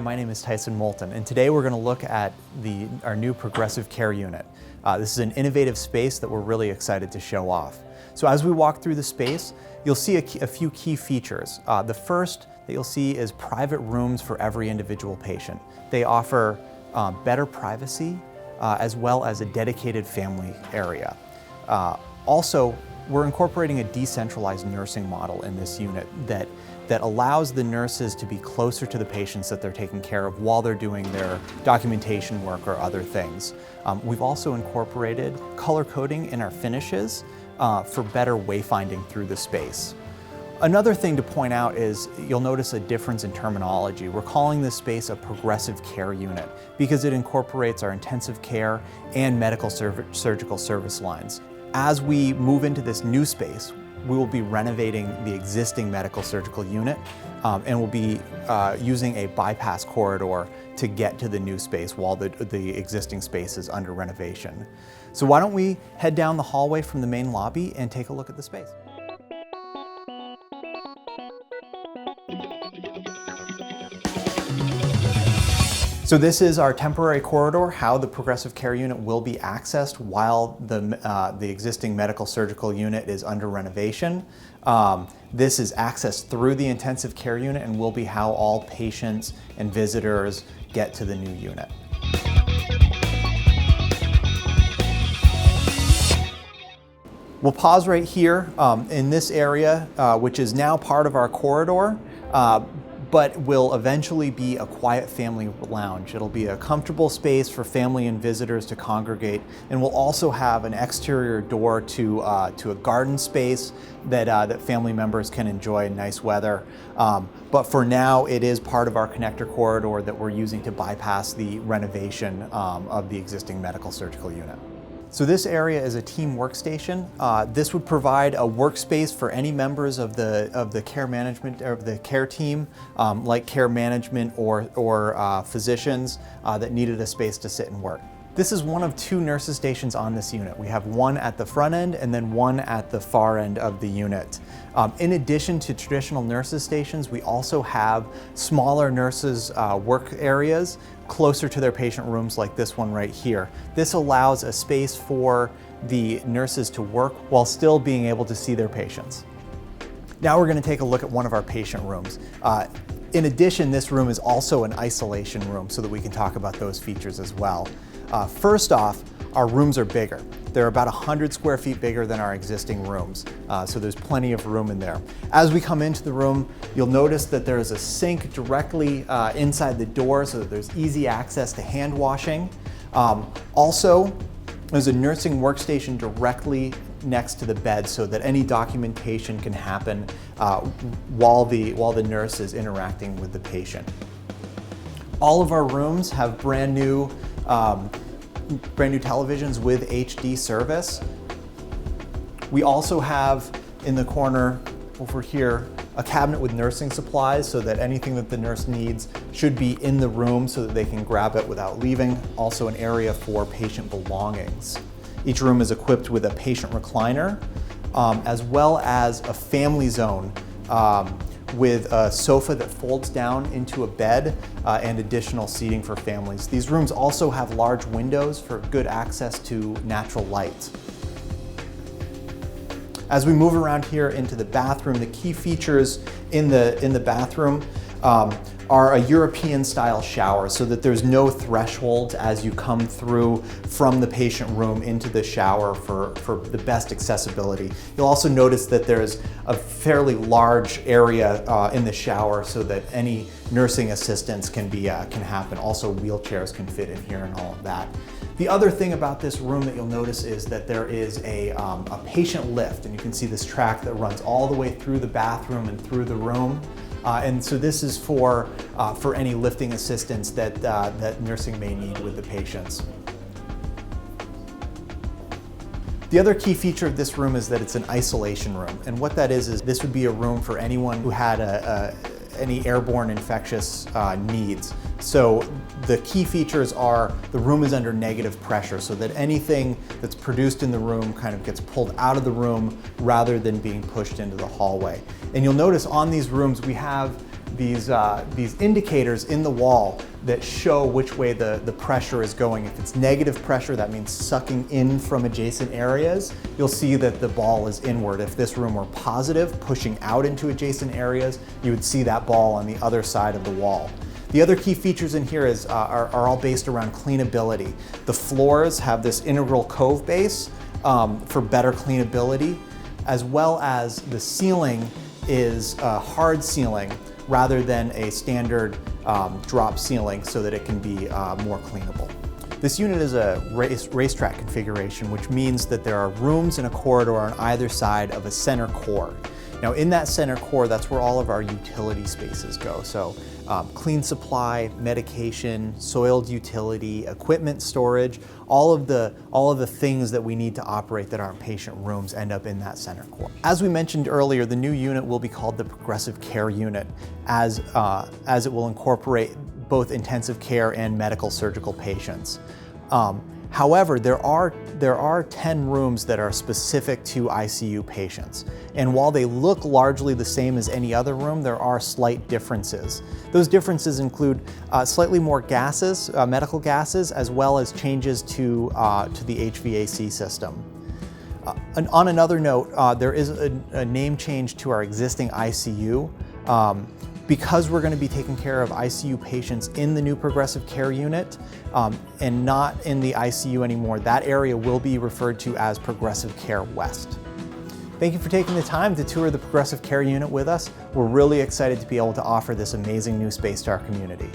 my name is Tyson Moulton, and today we're going to look at our new progressive care unit. This is an innovative space that we're really excited to show off. So as we walk through the space, you'll see a few key features. The first that you'll see is private rooms for every individual patient. They offer better privacy as well as a dedicated family area. Also, we're incorporating a decentralized nursing model in this unit that allows the nurses to be closer to the patients that they're taking care of while they're doing their documentation work or other things. We've also incorporated color coding in our finishes for better wayfinding through the space. Another thing to point out is you'll notice a difference in terminology. We're calling this space a progressive care unit because it incorporates our intensive care and medical surgical service lines. As we move into this new space, we will be renovating the existing medical surgical unit and we'll be using a bypass corridor to get to the new space while the existing space is under renovation. So why don't we head down the hallway from the main lobby and take a look at the space. So this is our temporary corridor, how the progressive care unit will be accessed while the existing medical surgical unit is under renovation. This is accessed through the intensive care unit and will be how all patients and visitors get to the new unit. We'll pause right here in this area, which is now part of our corridor. But will eventually be a quiet family lounge. It'll be a comfortable space for family and visitors to congregate, and we'll also have an exterior door to a garden space that family members can enjoy in nice weather. But for now, it is part of our connector corridor that we're using to bypass the renovation of the existing medical surgical unit. So this area is a team workstation. This would provide a workspace for any members of the care management or the care team, like care management or physicians that needed a space to sit and work. This is one of two nurses stations on this unit. We have one at the front end and then one at the far end of the unit. In addition to traditional nurses stations, we also have smaller nurses work areas closer to their patient rooms like this one right here. This allows a space for the nurses to work while still being able to see their patients. Now we're going to take a look at one of our patient rooms. In addition, this room is also an isolation room so that we can talk about those features as well. First off, our rooms are bigger. They're about 100 square feet bigger than our existing rooms, so there's plenty of room in there. As we come into the room, you'll notice that there is a sink directly inside the door so that there's easy access to hand washing. Also, there's a nursing workstation directly next to the bed so that any documentation can happen while the nurse is interacting with the patient. All of our rooms have brand new televisions with HD service. We also have in the corner over here a cabinet with nursing supplies so that anything that the nurse needs should be in the room so that they can grab it without leaving. Also an area for patient belongings. Each room is equipped with a patient recliner as well as a family zone with a sofa that folds down into a bed and additional seating for families. These rooms also have large windows for good access to natural light. As we move around here into the bathroom, the key features in the bathroom are a European style shower so that there's no threshold as you come through from the patient room into the shower for the best accessibility. You'll also notice that there's a fairly large area in the shower so that any nursing assistance can happen. Also wheelchairs can fit in here and all of that. The other thing about this room that you'll notice is that there is a patient lift, and you can see this track that runs all the way through the bathroom and through the room. And so this is for any lifting assistance that nursing may need with the patients. The other key feature of this room is that it's an isolation room. And what that is this would be a room for anyone who had any airborne infectious needs. So the key features are the room is under negative pressure so that anything that's produced in the room kind of gets pulled out of the room rather than being pushed into the hallway. And you'll notice on these rooms we have these indicators in the wall that show which way the pressure is going. If it's negative pressure, that means sucking in from adjacent areas. You'll see that the ball is inward. If this room were positive, pushing out into adjacent areas, you would see that ball on the other side of the wall. The other key features in here are all based around cleanability. The floors have this integral cove base for better cleanability, as well as the ceiling is a hard ceiling rather than a standard drop ceiling, so that it can be more cleanable. This unit is a racetrack configuration, which means that there are rooms in a corridor on either side of a center core. Now in that center core, that's where all of our utility spaces go. So clean supply, medication, soiled utility, equipment storage, all of the things that we need to operate that aren't patient rooms end up in that center core. As we mentioned earlier, the new unit will be called the Progressive Care Unit, as it will incorporate both intensive care and medical surgical patients. However, there are 10 rooms that are specific to ICU patients. And while they look largely the same as any other room, there are slight differences. Those differences include slightly more gases, medical gases, as well as changes to the HVAC system. On another note, there is a name change to our existing ICU. Because we're going to be taking care of ICU patients in the new Progressive Care Unit and not in the ICU anymore, that area will be referred to as Progressive Care West. Thank you for taking the time to tour the Progressive Care Unit with us. We're really excited to be able to offer this amazing new space to our community.